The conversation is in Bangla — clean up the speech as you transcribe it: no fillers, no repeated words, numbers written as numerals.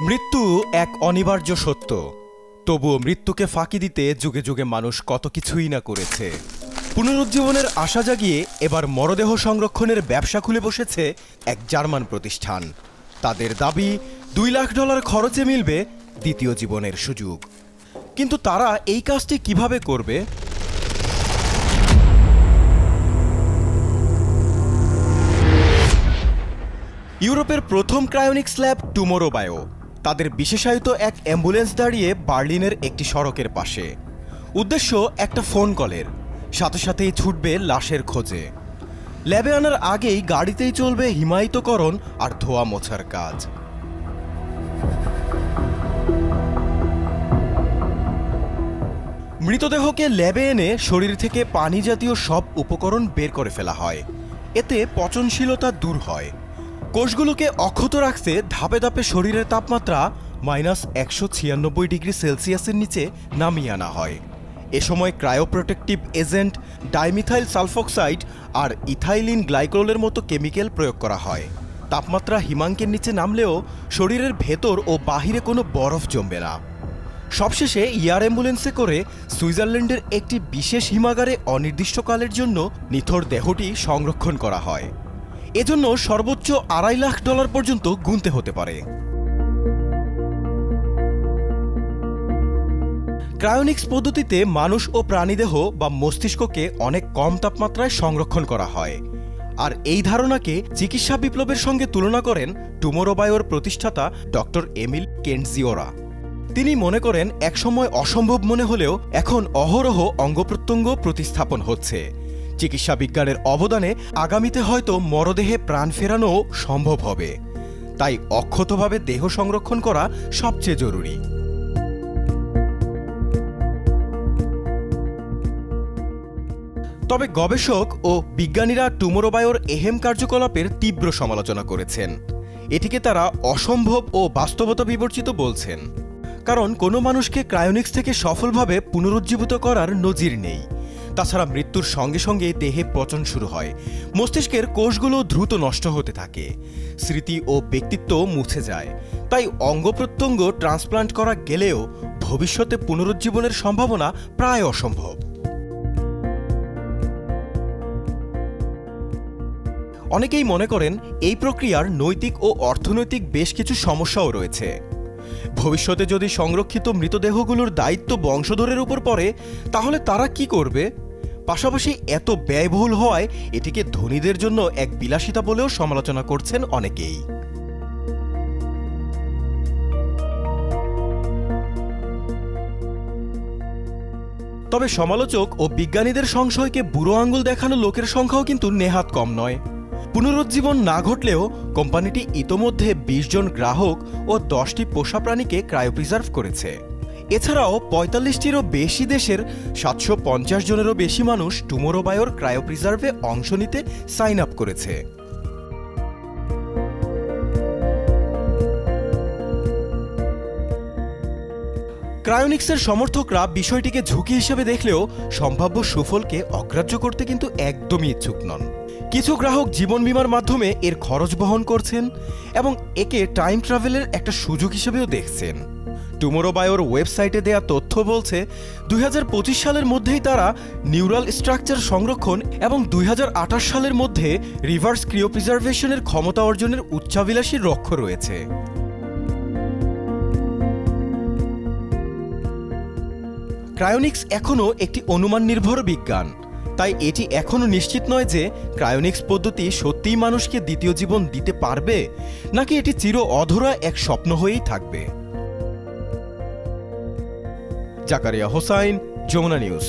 মৃত্যু এক অনিবার্য সত্য। তবুও মৃত্যুকে ফাঁকি দিতে যুগে যুগে মানুষ কত কিছুই না করেছে। পুনরুজ্জীবনের আশা জাগিয়ে এবার মরদেহ সংরক্ষণের ব্যবসা খুলে বসেছে এক জার্মান প্রতিষ্ঠান। তাদের দাবি $2 লাখ খরচে মিলবে দ্বিতীয় জীবনের সুযোগ। কিন্তু তারা এই কাজটি কিভাবে করবে? ইউরোপের প্রথম ক্রায়োনিক্স ল্যাব টুমোরো বায়ো তাদের বিশেষায়িত এক অ্যাম্বুলেন্স দাঁড়িয়ে বার্লিনের একটি সড়কের পাশে। উদ্দেশ্য একটা ফোন কলের, সাথে সাথেই ছুটবে লাশের খোঁজে। ল্যাবে আনার আগেই গাড়িতেই চলবে হিমায়িতকরণ আর ধোয়া মোছার কাজ। মৃতদেহকে ল্যাবে এনে শরীর থেকে পানি জাতীয় সব উপকরণ বের করে ফেলা হয়। এতে পচনশীলতা দূর হয়। কোষগুলোকে অক্ষত রাখতে ধাপে ধাপে শরীরের তাপমাত্রা -196 ডিগ্রি সেলসিয়াসের নিচে নামিয়ে আনা হয়। এ সময় ক্রায়োপ্রোটেক্টিভ এজেন্ট, ডাইমিথাইল সালফোক্সাইড আর ইথাইলিন গ্লাইকোলের মতো কেমিক্যাল প্রয়োগ করা হয়। তাপমাত্রা হিমাঙ্কের নিচে নামলেও শরীরের ভেতর ও বাহিরে কোনো বরফ জমবে না। সবশেষে এয়ার অ্যাম্বুলেন্সে করে সুইজারল্যান্ডের একটি বিশেষ হিমাগারে অনির্দিষ্টকালের জন্য নিথর দেহটি সংরক্ষণ করা হয়। এজন্য সর্বোচ্চ $2.5 লাখ পর্যন্ত গুনতে হতে পারে। ক্রায়োনিক্স পদ্ধতিতে মানুষ ও প্রাণীদেহ বা মস্তিষ্ককে অনেক কম তাপমাত্রায় সংরক্ষণ করা হয়। আর এই ধারণাকে চিকিৎসা বিপ্লবের সঙ্গে তুলনা করেন টুমোরো বায়োর প্রতিষ্ঠাতা ডক্টর এমিল কেন্টজিওরা। তিনি মনে করেন একসময় অসম্ভব মনে হলেও এখন অহরহ অঙ্গপ্রত্যঙ্গ প্রতিস্থাপন হচ্ছে। চিকিৎসা বিজ্ঞানের অবদানে আগামীতে হয়তো মরদেহে প্রাণ ফেরানো সম্ভব হবে। তাই অক্ষতভাবে দেহ সংরক্ষণ করা সবচেয়ে জরুরি। তবে গবেষক ও বিজ্ঞানীরা টুমোরো বায়োর এহেম কার্যকলাপের তীব্র সমালোচনা করেছেন। এটিকে তারা অসম্ভব ও বাস্তবতা বিবর্জিত বলছেন। কারণ কোনো মানুষকে ক্রায়োনিক্স থেকে সফলভাবে পুনরুজ্জীবিত করার নজির নেই। তাছাড়া মৃত্যুর সঙ্গে সঙ্গে দেহে পচন শুরু হয়, মস্তিষ্কের কোষগুলো দ্রুত নষ্ট হতে থাকে, স্মৃতি ও ব্যক্তিত্ব মুছে যায়। তাই অঙ্গপ্রত্যঙ্গ ট্রান্সপ্লান্ট করা গেলেও ভবিষ্যতে পুনরুজ্জীবনের সম্ভাবনা প্রায় অসম্ভব। অনেকেই মনে করেন এই প্রক্রিয়ার নৈতিক ও অর্থনৈতিক বেশ কিছু সমস্যাও রয়েছে। ভবিষ্যতে যদি সংরক্ষিত মৃতদেহগুলোর দায়িত্ব বংশধরের উপর পড়ে, তাহলে তারা কি করবে? পাশাপাশি এত ব্যয়বহুল হওয়ায় এটিকে ধনীদের জন্য এক বিলাসিতা বলেও সমালোচনা করছেন অনেকেই। তবে সমালোচক ও বিজ্ঞানীদের সংশয়কে বুড়ো আঙুল দেখানো লোকের সংখ্যাও কিন্তু নেহাত কম নয়। পুনরুজ্জীবন না ঘটলেও কোম্পানিটি ইতোমধ্যে 20 জন গ্রাহক ও 10টি পোষা প্রাণীকে ক্রায়োপ্রিজার্ভ করেছে। এছাড়াও 45টিরও বেশি দেশের 750 জনেরও বেশি মানুষ টুমোরো বায়োর ক্রায়োপ্রিজার্ভে অংশ নিতে সাইন আপ করেছে। ক্রায়োনিক্সের সমর্থকরা বিষয়টিকে ঝুঁকি হিসেবে দেখলেও সম্ভাব্য সুফলকে অগ্রাহ্য করতে কিন্তু একদমই ইচ্ছুক নন। কিছু গ্রাহক জীবন বীমার মাধ্যমে এর খরচ বহন করছেন এবং একে টাইম ট্রাভেলের একটা সুযোগ হিসেবেও দেখছেন। টুমোরো বায়োর ওয়েবসাইটে দেয়া তথ্য বলছে 2025 সালের মধ্যেই তারা নিউরাল স্ট্রাকচার সংরক্ষণ এবং 2028 সালের মধ্যে রিভার্স ক্রিওপ্রিজার্ভেশনের ক্ষমতা অর্জনের উচ্চাভিলাষী লক্ষ্য রয়েছে। ক্রায়োনিক্স এখনও একটি অনুমান নির্ভর বিজ্ঞান, তাই এটি এখনও নিশ্চিত নয় যে ক্রায়োনিক্স পদ্ধতি সত্যিই মানুষকে দ্বিতীয় জীবন দিতে পারবে নাকি এটি চির অধরা এক স্বপ্ন হয়েই থাকবে। জাকারিয়া হোসাইন, যমুনা নিউজ।